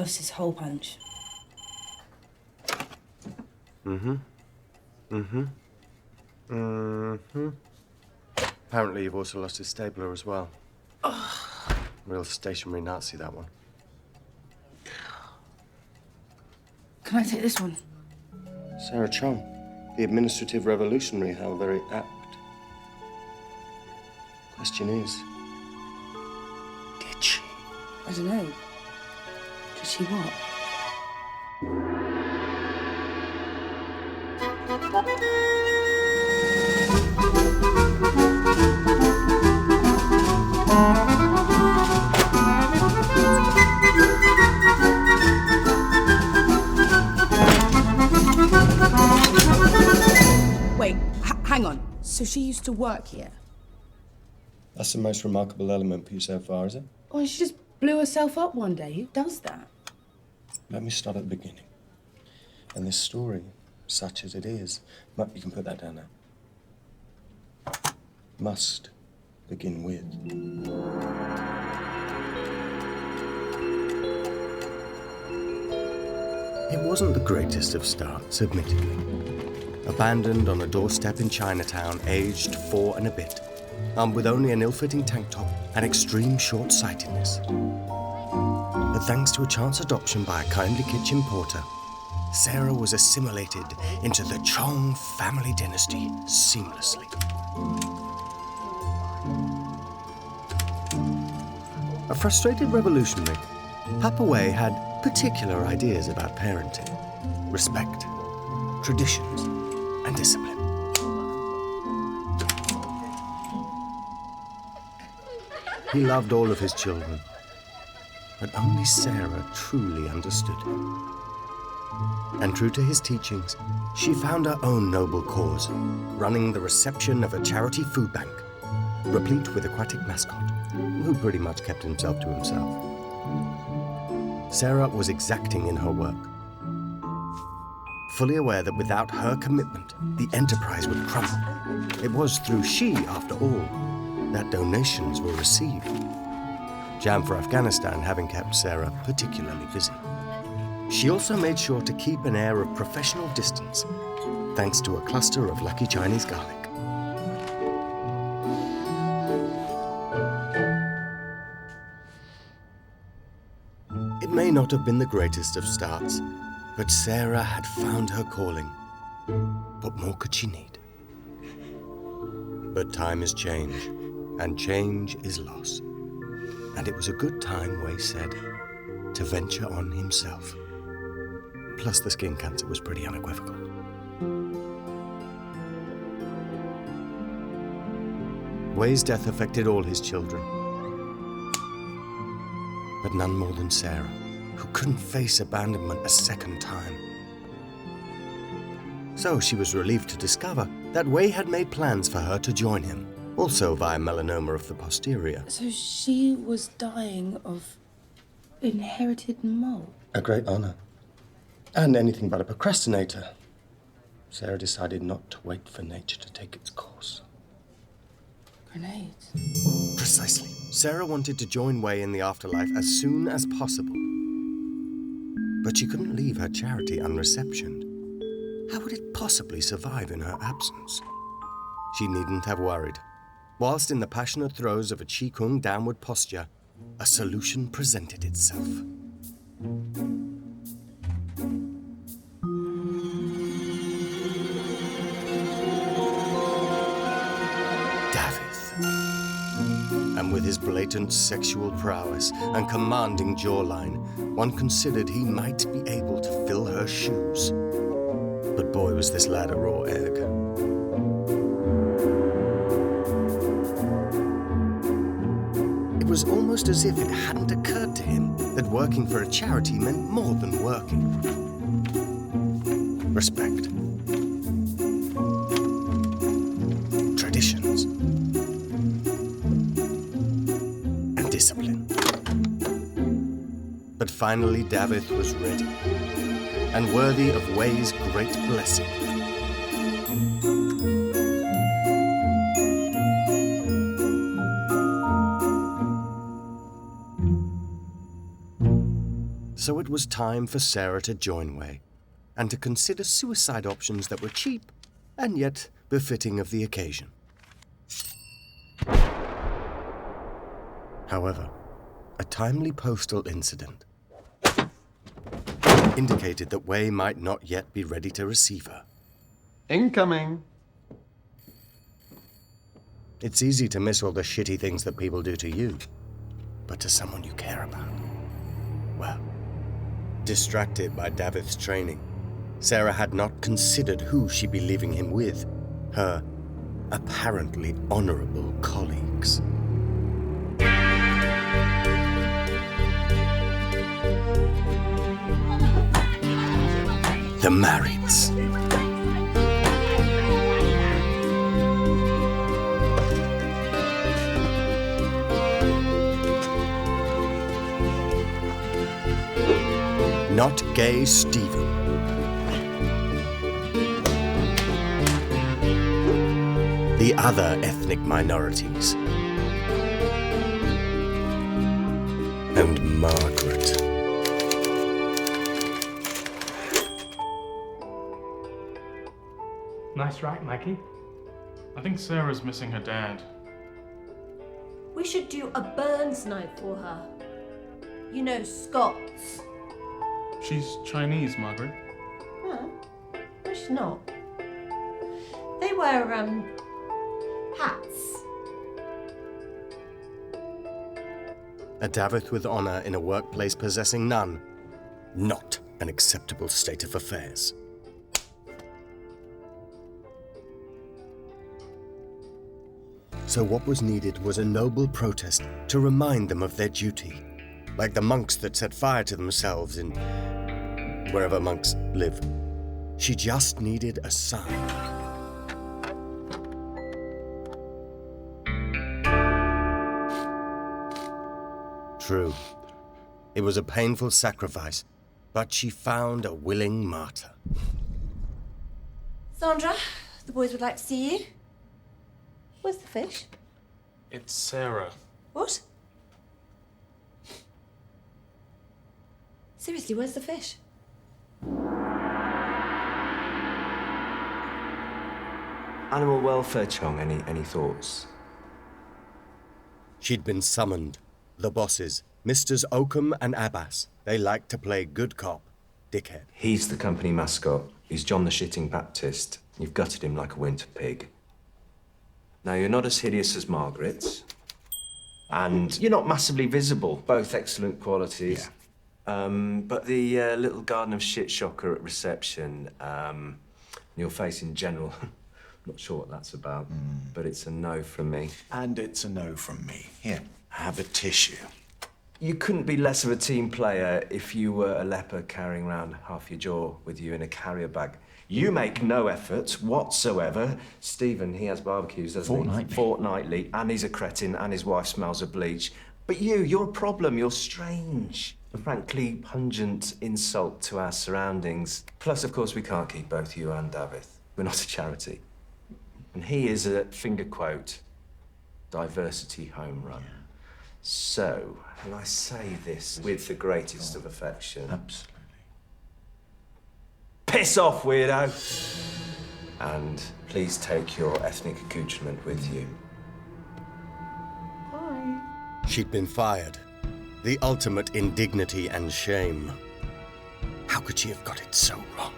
lost his whole punch. Apparently you've also lost his stapler as well. Real stationary Nazi, that one. Can I take this one? Sarah Chong, the administrative revolutionary, how very apt. Question is, did she? I don't know. Did she what? Wait, hang on. So she used to work here? That's the most remarkable element for you so far, is it? Oh, she just blew herself up one day. Who does that? Let me start at the beginning. And this story, such as it is, you can put that down now, must begin with. It wasn't the greatest of starts, admittedly. Abandoned on a doorstep in Chinatown, aged 4 and a bit, armed with only an ill-fitting tank top and extreme short-sightedness. But thanks to a chance adoption by a kindly kitchen porter, Sarah was assimilated into the Chong family dynasty seamlessly. A frustrated revolutionary, Papa Wei had particular ideas about parenting, respect, traditions, and discipline. He loved all of his children, but only Sarah truly understood him. And true to his teachings, she found her own noble cause, running the reception of a charity food bank, replete with aquatic mascot, who pretty much kept himself to himself. Sarah was exacting in her work, fully aware that without her commitment, the enterprise would crumble. It was through she, after all, that donations were received. Jam for Afghanistan having kept Sarah particularly busy. She also made sure to keep an air of professional distance, thanks to a cluster of lucky Chinese garlic. It may not have been the greatest of starts, but Sarah had found her calling. What more could she need? But time is change, and change is loss. And it was a good time, Wei said, to venture on himself. Plus the skin cancer was pretty unequivocal. Wei's death affected all his children, but none more than Sarah, who couldn't face abandonment a second time. So she was relieved to discover that Wei had made plans for her to join him, also via melanoma of the posterior. So she was dying of inherited mole? A great honor. And anything but a procrastinator. Sarah decided not to wait for nature to take its course. Grenades? Precisely. Sarah wanted to join Wei in the afterlife as soon as possible. But she couldn't leave her charity unreceptioned. How would it possibly survive in her absence? She needn't have worried. Whilst in the passionate throes of a Qigong downward posture, a solution presented itself. And with his blatant sexual prowess and commanding jawline, one considered he might be able to fill her shoes. But boy, was this lad a raw egg. It was almost as if it hadn't occurred to him that working for a charity meant more than working. Respect. Traditions. Discipline. But finally, David was ready and worthy of Wei's great blessing. So it was time for Sarah to join Way and to consider suicide options that were cheap and yet befitting of the occasion. However, a timely postal incident indicated that Way might not yet be ready to receive her. Incoming. It's easy to miss all the shitty things that people do to you, but to someone you care about, well, distracted by Davith's training, Sarah had not considered who she'd be leaving him with, her apparently honorable colleagues. The Marrieds. Not gay Stephen. The other ethnic minorities. And Margaret. Nice rack, Maggie. I think Sarah's missing her dad. We should do a Burns night for her. You know, Scots. She's Chinese, Margaret. No, she's not. They wear, hats. A Davith with honor in a workplace possessing none. Not an acceptable state of affairs. So what was needed was a noble protest to remind them of their duty, like the monks that set fire to themselves in wherever monks live. She just needed a sign. True, it was a painful sacrifice, but she found a willing martyr. Sandra, the boys would like to see you. Where's the fish? It's Sarah. What? Seriously, where's the fish? Animal welfare, Chong. Any thoughts? She'd been summoned. The bosses, Misters Oakham and Abbas, they liked to play good cop, dickhead. He's the company mascot. He's John the Shitting Baptist. You've gutted him like a winter pig. Now, you're not as hideous as Margaret. And you're not massively visible. Both excellent qualities. Yeah. But the little garden of shit shocker at reception, your face in general, I'm not sure what that's about, but it's a no from me. And it's a no from me. Here, have a tissue. You couldn't be less of a team player if you were a leper carrying around half your jaw with you in a carrier bag. You make no effort whatsoever. Stephen, he has barbecues, doesn't he? Fortnightly. And he's a cretin, and his wife smells of bleach. But you're a problem. You're strange. A frankly pungent insult to our surroundings. Plus, of course, we can't keep both you and Davith. We're not a charity. And he is a, finger quote, diversity home run. Yeah. So, and I say this with the greatest of affection. Absolutely. Piss off, weirdo! And please take your ethnic accoutrement with you. Bye. She'd been fired. The ultimate indignity and shame. How could she have got it so wrong?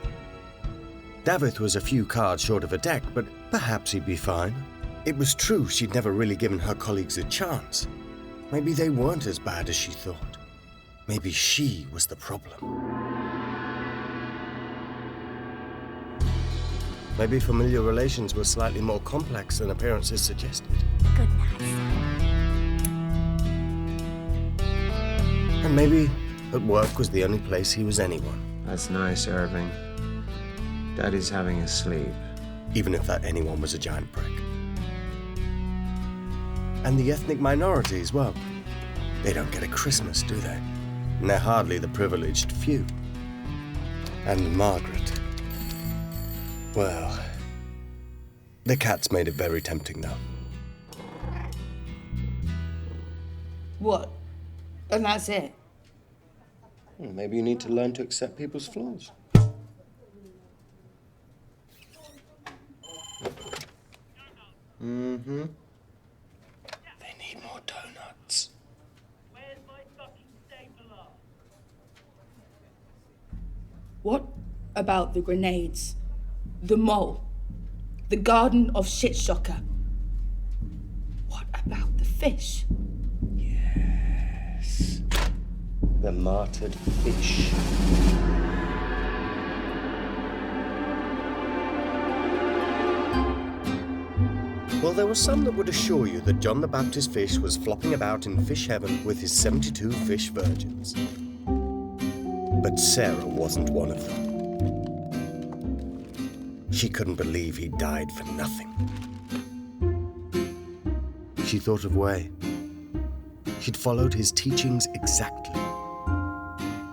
Davith was a few cards short of a deck, but perhaps he'd be fine. It was true she'd never really given her colleagues a chance. Maybe they weren't as bad as she thought. Maybe she was the problem. Maybe familiar relations were slightly more complex than appearances suggested. Good night. And maybe that work was the only place he was anyone. That's nice, Irving. Daddy's having a sleep. Even if that anyone was a giant prick. And the ethnic minorities, well, they don't get a Christmas, do they? And they're hardly the privileged few. And Margaret. Well, the cats made it very tempting, though. What? And that's it? Well, maybe you need to learn to accept people's flaws. Mm-hmm. They need more donuts. What about the grenades? The mole? The garden of shit shocker? What about the fish? Yes. The martyred fish. Well, there were some that would assure you that John the Baptist Fish was flopping about in fish heaven with his 72 fish virgins. But Sarah wasn't one of them. She couldn't believe he died for nothing. She thought of Way. She'd followed his teachings exactly,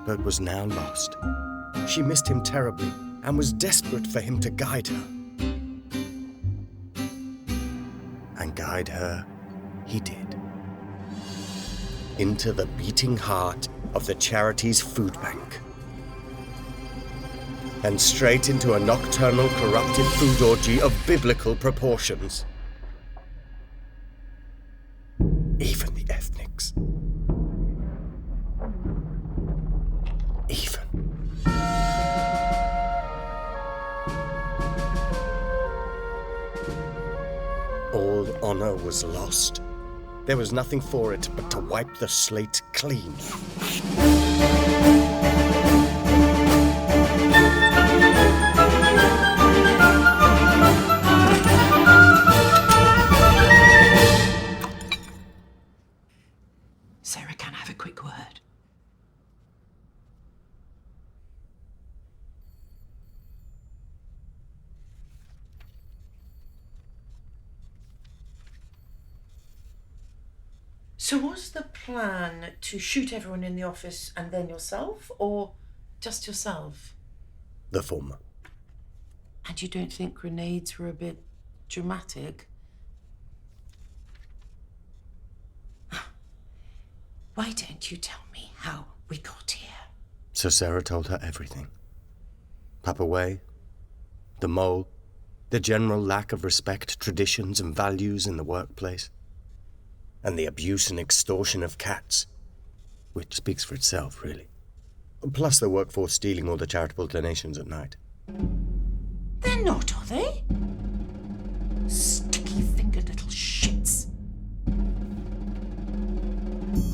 but was now lost. She missed him terribly and was desperate for him to guide her. And guide her he did. Into the beating heart of the charity's food bank. And straight into a nocturnal, corrupted food orgy of biblical proportions. Even the ethnics. Even. All honor was lost. There was nothing for it but to wipe the slate clean. Sarah, can I have a quick word? So was the plan to shoot everyone in the office and then yourself, or just yourself? The former. And you don't think grenades were a bit dramatic? Why don't you tell me how we got here? So Sarah told her everything. Papa Way, the mole, the general lack of respect, traditions and values in the workplace, and the abuse and extortion of cats, which speaks for itself, really. Plus the workforce stealing all the charitable donations at night. They're not, are they? Sticky-fingered little shits.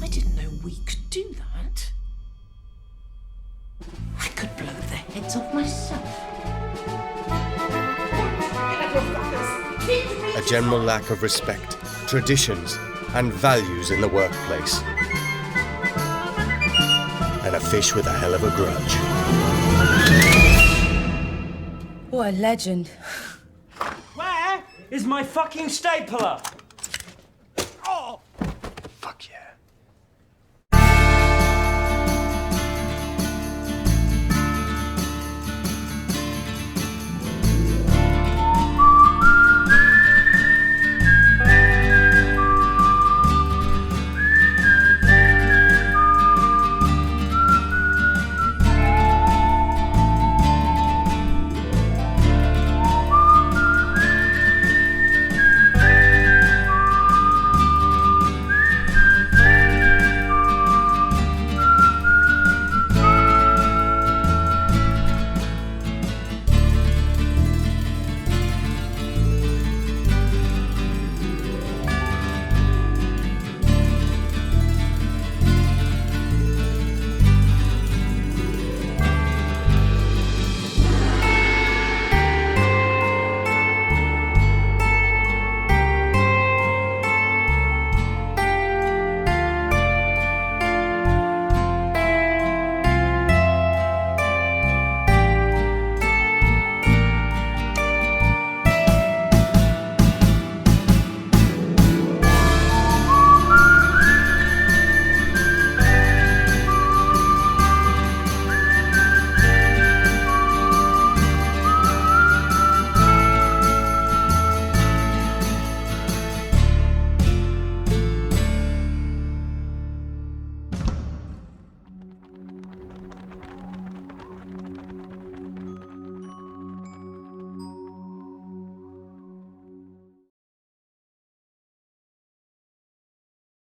I didn't know we could do that. I could blow their heads off myself. A general lack of respect, traditions, and values in the workplace. And a fish with a hell of a grudge. What a legend. Where is my fucking stapler? Fuck yeah.